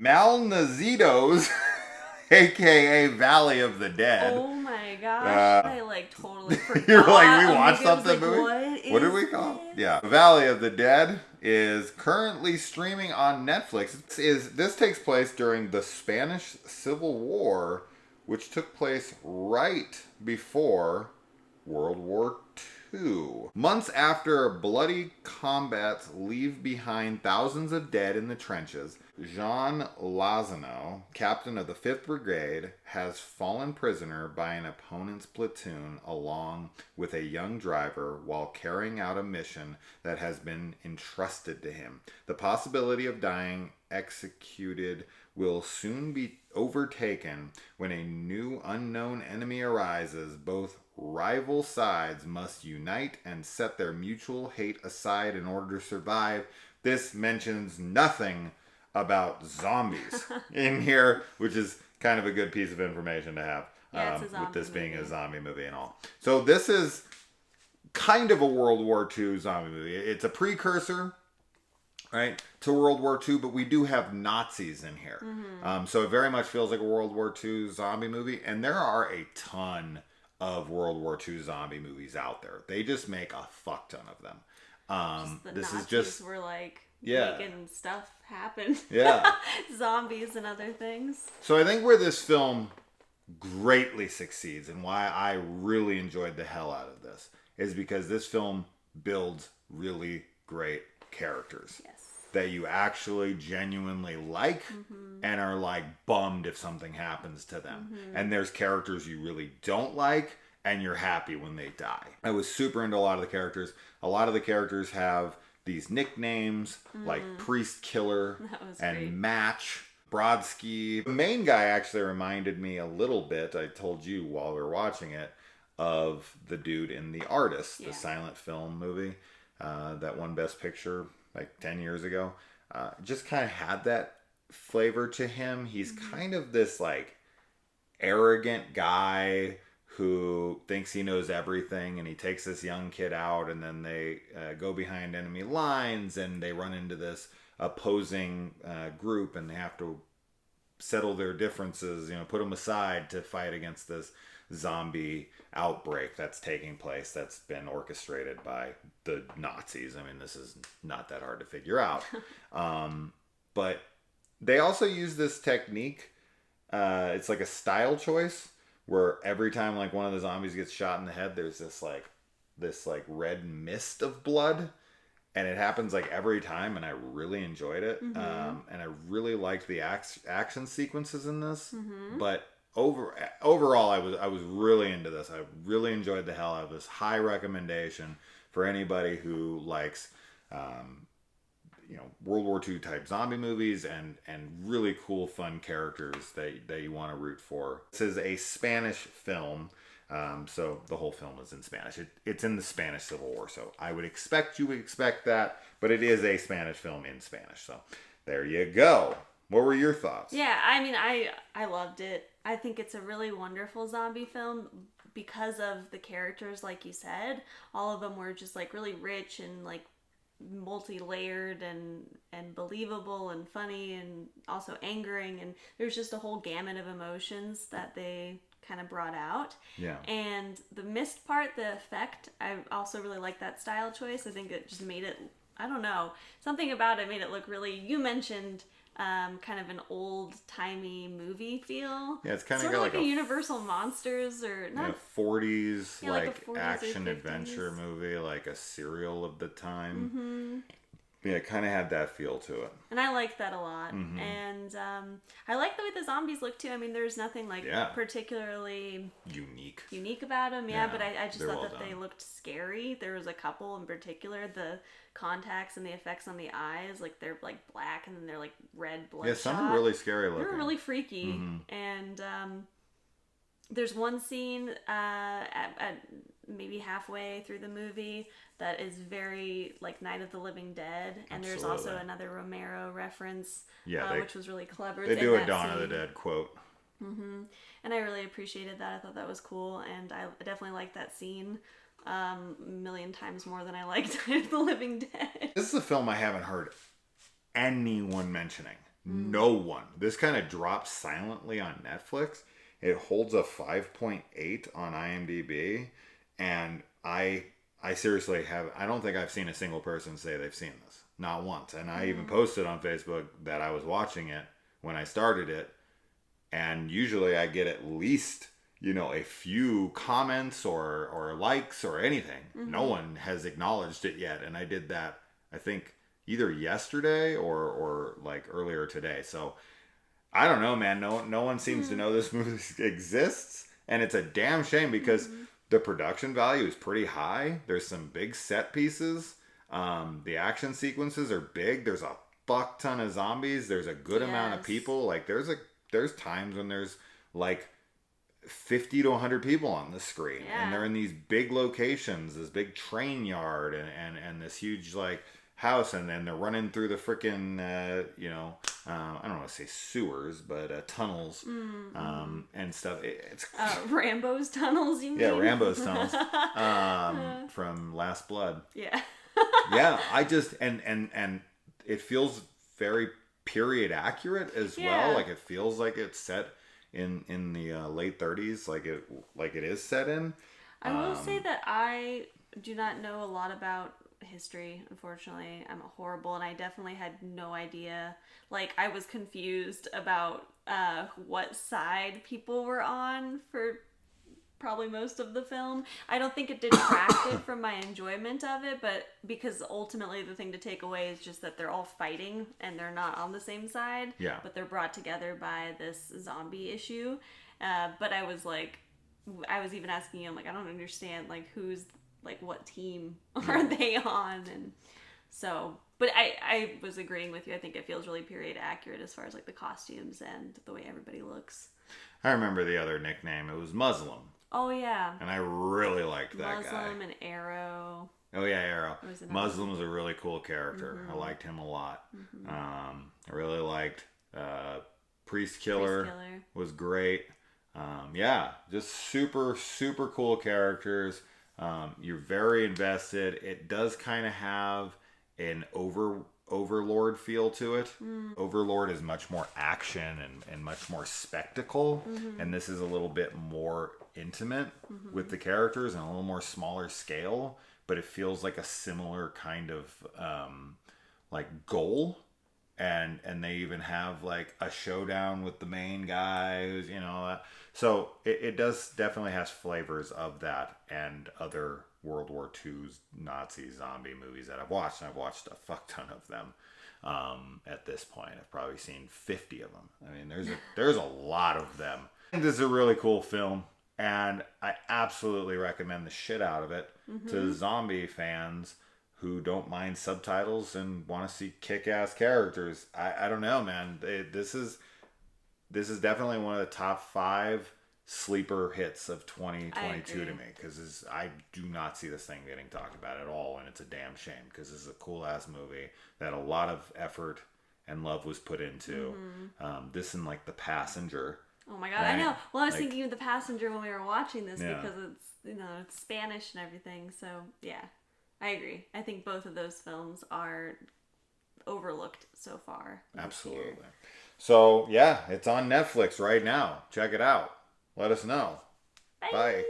Malnazidos, aka Valley of the Dead. Oh my gosh, I like totally forgot. You're like, we watched something like, movie? What did we call it? Yeah. Valley of the Dead is currently streaming on Netflix. This takes place during the Spanish Civil War, which took place right before World War II. Months after bloody combats leave behind thousands of dead in the trenches, Jean Lozano, captain of the 5th Brigade, has fallen prisoner by an opponent's platoon along with a young driver while carrying out a mission that has been entrusted to him. The possibility of dying executed will soon be overtaken when a new unknown enemy arises. Both rival sides must unite and set their mutual hate aside in order to survive. This mentions nothing about zombies in here, which is kind of a good piece of information to have, with this being a zombie movie and all. So this is kind of a World War II zombie movie. It's a precursor, right, to World War II, but we do have Nazis in here. Mm-hmm. So it very much feels like a World War II zombie movie, and there are a ton of World War II zombie movies out there. They just make a fuck ton of them. This Nazis is just were like making stuff happen. Yeah. Zombies and other things. So I think where this film greatly succeeds and why I really enjoyed the hell out of this is because this film builds really great characters. Yes. That you actually genuinely like, mm-hmm. and are like bummed if something happens to them. Mm-hmm. And there's characters you really don't like and you're happy when they die. I was super into a lot of the characters. A lot of the characters have these nicknames, mm-hmm. like Priest Killer and great. Match, Brodsky. The main guy actually reminded me a little bit, I told you while we were watching it, of the dude in The Artist, the silent film movie that won Best Picture like 10 years ago. Just kind of had that flavor to him. He's mm-hmm. kind of this like arrogant guy who thinks he knows everything, and he takes this young kid out, and then they go behind enemy lines, and they run into this opposing group, and they have to settle their differences, put them aside to fight against this zombie outbreak that's taking place, that's been orchestrated by the Nazis. I mean, this is not that hard to figure out. But they also use this technique. It's like a style choice where every time like one of the zombies gets shot in the head, there's this red mist of blood, and it happens like every time, and I really enjoyed it. Mm-hmm. And I really liked the action sequences in this. Mm-hmm. But overall, I was really into this. I really enjoyed the hell out of this. High recommendation for anybody who likes, World War II type zombie movies and really cool, fun characters that you want to root for. This is a Spanish film, so the whole film is in Spanish. It's in the Spanish Civil War, so I would expect you would expect that, but it is a Spanish film in Spanish. So there you go. What were your thoughts? Yeah, I mean, I loved it. I think it's a really wonderful zombie film because of the characters, like you said. All of them were just like really rich and like multi-layered and believable and funny and also angering, and there's just a whole gamut of emotions that they kind of brought out. Yeah. And the mist part, the effect, I also really like that style choice. I think it just made it, I don't know, something about it made it look really, you mentioned kind of an old-timey movie feel. Yeah, it's kind of sort of like a Universal Monsters or not 40s, like a 40s action adventure movie, like a serial of the time. Mm-hmm. Yeah, it kind of had that feel to it. And I liked that a lot. Mm-hmm. And I like the way the zombies look too. I mean, there's nothing like particularly unique about them. Yeah, but I just thought that they looked scary. There was a couple in particular, the contacts and the effects on the eyes, like they're like black and then they're like red bloodshot. Yeah, some are really scary looking. They're really freaky. Mm-hmm. And there's one scene at maybe halfway through the movie that is very like Night of the Living Dead, and There's also another Romero reference, which was really clever. They do a Dawn of the Dead quote. Mm-hmm. And I really appreciated that. I thought that was cool, and I definitely liked that scene a million times more than I liked Night of the Living Dead. This is a film I haven't heard anyone mentioning. No one. This kind of dropped silently on Netflix. It holds a 5.8 on IMDb, and I seriously I don't think I've seen a single person say they've seen this. Not once. And I even posted on Facebook that I was watching it when I started it, and usually I get at least, a few comments or likes or anything. No one has acknowledged it yet, and I did that, I think, either yesterday or like earlier today. So I don't know, man. No one seems to know this movie exists, and it's a damn shame because the production value is pretty high. There's some big set pieces. The action sequences are big. There's a fuck ton of zombies. There's a good amount of people. Like there's times when there's like 50 to 100 people on the screen, and they're in these big locations, this big train yard, and this huge like house, and then they're running through the freaking I don't want to say sewers, but tunnels and stuff. It's Rambo's tunnels, you mean? Yeah, Rambo's tunnels from Last Blood. Yeah. Yeah, I just and it feels very period accurate as well. Like it feels like it's set in the late 30s, like it is set in. I will say that I do not know a lot about history, unfortunately. I'm horrible, and I definitely had no idea. Like, I was confused about what side people were on for probably most of the film. I don't think it detracted from my enjoyment of it, but because ultimately the thing to take away is just that they're all fighting and they're not on the same side, but they're brought together by this zombie issue. But I was even asking you, I'm like, I don't understand, like, who's, like, what team are they on? And so, but I was agreeing with you. I think it feels really period accurate as far as, like, the costumes and the way everybody looks. I remember the other nickname. It was Muslim. Oh, yeah. And I really liked that guy. Muslim and Arrow. Oh, yeah, Arrow. Muslim was a really cool character. I liked him a lot. I really liked Priest Killer. Was great. Just super, super cool characters. You're very invested. It does kind of have an Overlord feel to it. Overlord is much more action and much more spectacle, and this is a little bit more intimate with the characters and a little more smaller scale, but it feels like a similar kind of like goal, and they even have like a showdown with the main guy who's so it does definitely has flavors of that and other World War II's Nazi zombie movies that I've watched, and I've watched a fuck ton of them. At this point, I've probably seen 50 of them. I mean, there's a lot of them. And this is a really cool film, and I absolutely recommend the shit out of it to zombie fans who don't mind subtitles and want to see kick-ass characters. I don't know, man. This is definitely one of the top 5 sleeper hits of 2022 to me, because I do not see this thing getting talked about at all, and it's a damn shame, because this is a cool ass movie that a lot of effort and love was put into. This and like The Passenger. Oh my god, right? I know. Well, I was thinking of The Passenger when we were watching this because it's it's Spanish and everything. So yeah, I agree. I think both of those films are overlooked so far. Absolutely. So yeah, it's on Netflix right now. Check it out. Let us know. Bye. Bye.